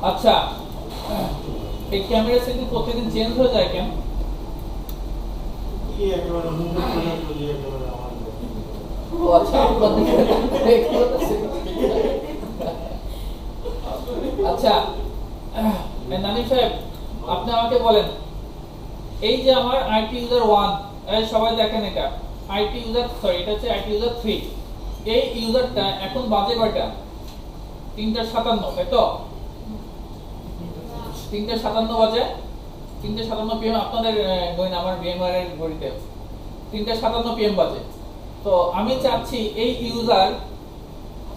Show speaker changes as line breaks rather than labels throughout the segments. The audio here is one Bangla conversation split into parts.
আচ্ছা, এই ক্যামেরা সেটিং প্রতিদিন চেঞ্জ হয়ে যায় কেন? ও আচ্ছা, আচ্ছা নানি সাহেব, আপনি আমাকে বলেন, এই যে আমার আইটি ইউজার 1, সবাই দেখেন এটা আইটি ইউজার, সরি এটা হচ্ছে আইটি ইউজার 3। এই ইউজারটা এখন বাজে কয়টা? 3:57, তাই তো? 3:57 বাজে, 3:57 PM আপনাদের গয়না, আমার ভিএমআর এর ঘড়িতে 3:57 PM বাজে। তো আমি চাচ্ছি এই ইউজার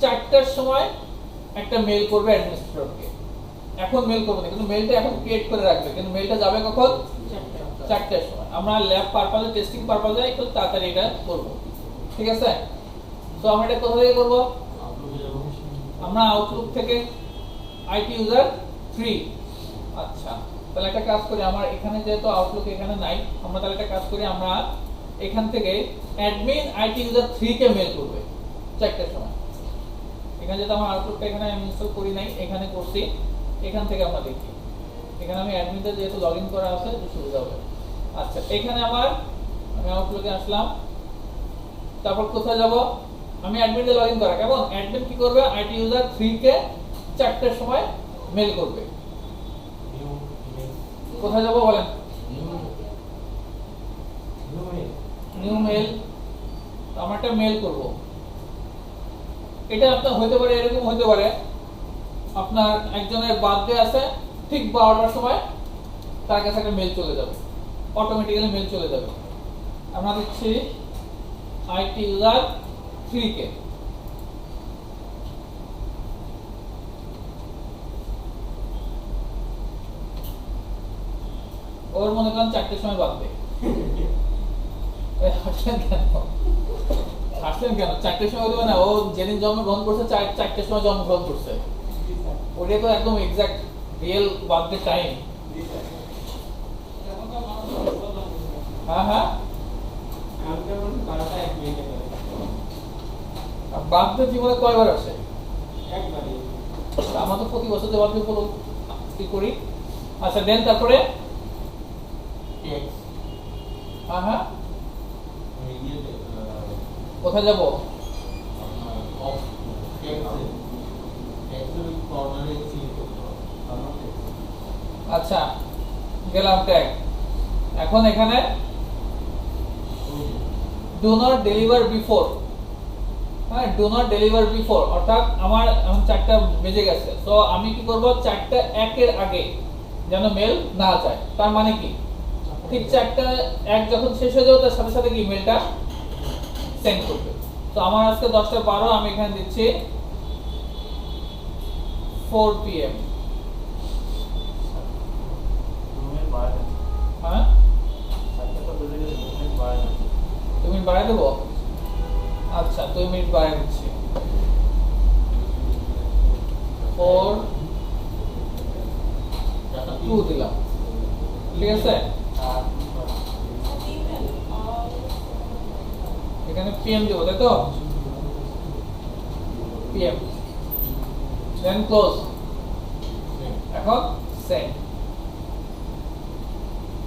4টার সময় একটা মেল করবে অ্যাডমিনিস্ট্রেটরকে। এখন মেল করবে না, কিন্তু মেলটা এখন ক্রিয়েট করে রাখবে, কিন্তু মেলটা যাবে কখন? 4টার সময়। আমরা ল্যাব পারপাসে, টেস্টিং পারপাসে একটু তাড়াতাড়ি এটা করব, ঠিক আছে? তো আমরা এটা কোথা থেকে করব? আমরা আউটলুক থেকে, আইটি ইউজার 3। আচ্ছা, তাহলে একটা কাজ করি, আমার এখানে যেহেতু আউটলুক এখানে নাই, আমরা তাহলে একটা কাজ করি, আমরা এখান থেকে অ্যাডমিন আইটি ইউজার 3 কে মেল করবে 4টার সময়। এখানে যেহেতু আমার আউটলুকটা এখানে আমি ইনস্টল করি নাই, এখানে করছি, এখান থেকে আমরা দেখি। এখানে আমি অ্যাডমিনদের যেহেতু লগইন করা আছে, তো সুবিধা হবে। আচ্ছা, এখানে আমি আউটলুকে আসলাম, তারপর কোথায় যাব? আমি অ্যাডমিনদের লগইন করা, কেমন? অ্যাডমিন কি করবে? আইটি ইউজার 3 কে 4টার সময় মেল করবে। কোথায় যাব বলেন? New mail. আমরা একটা মেল করব। এটা আপনার হতে পারে, এরকম হতে পারে, আপনার একজনের বার্থডে আছে, ঠিক 12টার সময় তার কাছে একটা মেল চলে যাবে, অটোমেটিক্যালি মেল চলে যাবে। আমরা দিচ্ছি আইটি ইউজার 3 কে। ওর মনে করেন 4টার সময় বার্থডে। হাসলেন কেন? 4টার সময় দেবে না, ও যেদিন জন্মগ্রহণ করছে 4টার সময় জন্মগ্রহণ করছে, ওটা তো একদম এক্সাক্ট রিয়েল বার্থডে টাইম। হ্যাঁ হ্যাঁ, বার্থডে জীবনে কয়বার আসে? একবারই। আমরা তো প্রতি বছর যে বার্থডে কি করি। আচ্ছা দেন, তারপরে হ্যাঁ হ্যাঁ, কোথায় যাব? আচ্ছা গেলাম ট্যাগ। এখন এখানে ডু নট ডেলিভার বিফোর, হ্যাঁ ডু নট ডেলিভার বিফোর, অর্থাৎ আমার এখন 4টা বেজে গেছে, তো আমি কি করব? 4:01 আগে যেন মেল না যায়। তার মানে কি, ঠিক 4:01 যখন শেষ হয়ে যাবে তার সাথে সাথে কি মেলটা সেন্ড করবে। তো আমার আজকে 10:12, আমি এখানে দিচ্ছি 4 PM। হ্যাঁ, 2 মিনিট বাড়াই দেবো। আচ্ছা 2 মিনিট বাড়াই দিচ্ছি, 4:02 দিলাম, ঠিক আছে? এখানে PM দেবো, তাই তো? PM, দেন ক্লোজ, এখন সেন্ড।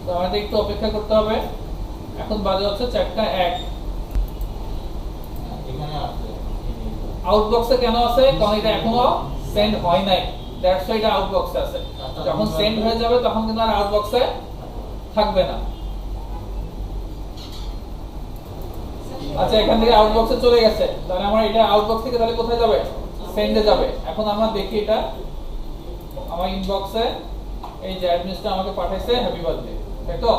তো আমাদের একটু অপেক্ষা করতে হবে। এখন বাজে হচ্ছে 4:01। আউটবক্সে কেন আছে? কারণ এটা এখনো সেন্ড হয় নাই, দ্যাটস হোয়াই এটা আউটবক্সে আছে। যখন সেন্ড হয়ে যাবে তখন কিন্তু আর আউটবক্সে থাকবে না। আচ্ছা, এখান থেকে আউটবক্সে চলে গেছে, তাহলে আমরা এটা আউটবক্স থেকে তাহলে কোথায় যাবে? সেন্ডে যাবে। এখন আমরা দেখি এটা আমার ইনবক্সে, এই যে অ্যাডমিনিস্ট্রেটর আমাকে পাঠাইছে হ্যাপি বার্থডে, তাই তো?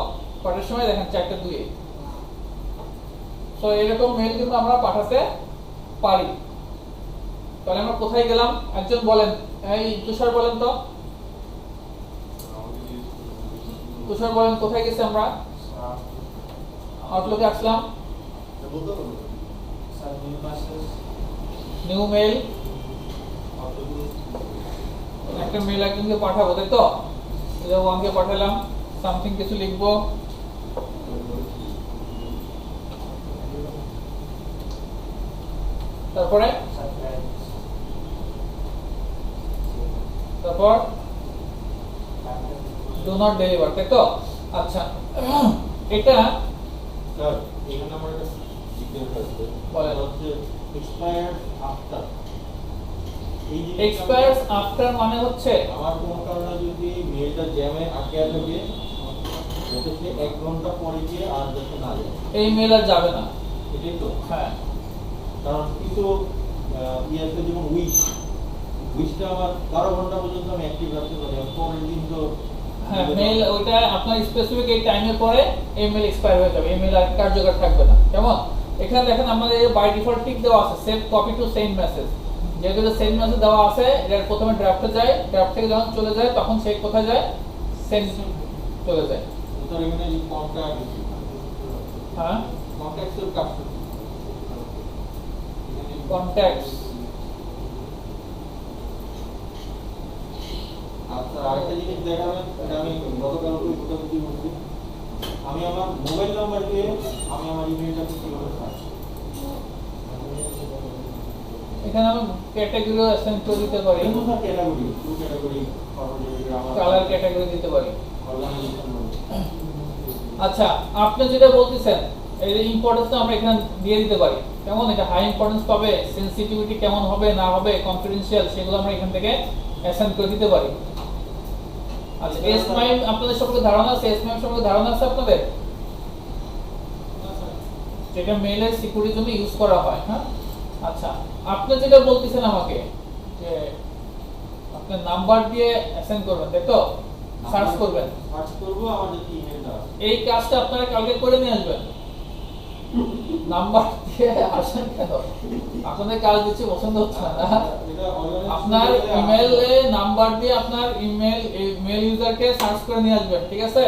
কটার সময় দেখেন? 4:02। সো এরকম মেল কিন্তু আমরা পাঠাতে পারি। তাহলে আমরা কোথায় গেলাম একজন বলেন? এই তুষার বলেন তো, তুষার বলেন কোথায় গেছি আমরা? আউটলুকে আসলাম, নিউ মেল, একটা মেল একজনকে পাঠাবো, তাই তো? ওয়ানকে পাঠালাম, সামথিং কিছু লিখবো, তারপরে তারপর ডু নট ডেলিভার, তাই তো? আচ্ছা, এটা
স্যার এখানে আমার একটা ডিটেইলস আছে
বলেন।
হচ্ছে এক্সপায়ার আফটার। এই যে
এক্সপায়ার্স আফটার মানে হচ্ছে
আমার কোনো কারণে যদি মেলটা জ্যামে আটকে থাকে, যাতে সে 1 ঘন্টা পরে গিয়ে আর যাতে না যায়,
এই মেল আর যাবে না।
এটাই তো।
হ্যাঁ,
কারণ কিছু ইয়াতে যেমন উইশটা আমার 12 ঘন্টা পর্যন্ত আমি অ্যাক্টিভ রাখতে পারি, আর পরের দিন তো
হ্যাঁ, মেল ওইটা আপনার স্পেসিফিক এই টাইমের পরে এই মেল এক্সপায়ার হয়ে যাবে, এই মেল আর কার্যকর থাকবে না। কেমন? এখানে দেখেন আমাদের বাই ডিফল্ট টিক দেওয়া আছে save copy to send message. যেহেতু সেন্ড মেসেজ দেওয়া আছে, এর প্রথমে ড্রাফটে যায়, ড্রাফট থেকে যখন চলে যায় তখন সে কোথায় যায়? সেন্ড চলে যায়।
তার এখানে যে কন্টাক্ট,
হ্যাঁ,
কন্টাক্টের কাজ করতে
কন্ট্যাক্টস।
আচ্ছা, আরেকটা জিনিস দেখাবেন, এটা আমি গতকাল বুঝাবুঝি করছি। আমি আমার মোবাইল নাম্বার দিয়ে আমি আমার ইমেলটাকে কিভাবে সার্চ করব?
এখানে আমি ক্যাটাগরি অ্যাসাইন করে দিতে পারি,
এর মধ্যে ক্যাটাগরি, টু ক্যাটাগরি, ফরওয়ার্ড আমার
কালার ক্যাটাগরি দিতে পারি।
অর্গানাইজেশন বলি।
আচ্ছা, আপনি যেটা বলতেছেন এই ইম্পর্টেন্সটা আমরা এখানে দিয়ে দিতে পারি। কেমন? এটা হাই ইম্পর্টেন্স পাবে, সেনসিটিভিটি কেমন হবে না হবে, কনফিডেন্সিয়াল, সেগুলো আমরা এখান থেকে অ্যাসাইন করে দিতে পারি। আচ্ছা, এসমাইম আপনাদের সম্পর্কে ধারণা আছে? এসমাইম সম্পর্কে ধারণা আছে আপনাদের? যেটা মেইলের সিকিউরিটির জন্য ইউজ করা হয়। হ্যাঁ, আচ্ছা, আপনি যেটা বলতেছেন আমাকে যে আপনি নাম্বার দিয়ে অ্যাসাইন করবেন, তাই তো? সার্চ করবেন,
সার্চ করব আমার যে ইমেলটা আছে।
এই কাজটা আপনারা কালকে করে নিয়ে আসবেন। নাম্বার দিয়ে আসেন কেন? আপনাদের কাজ দিচ্ছি, পছন্দ হচ্ছে না?
এটা অর্গানাইজেশন
আপনার ইমেইলে নাম্বার দিয়ে আপনার ইমেল ইউজারকে সার্চ করে নিয়ে আসবেন, ঠিক আছে?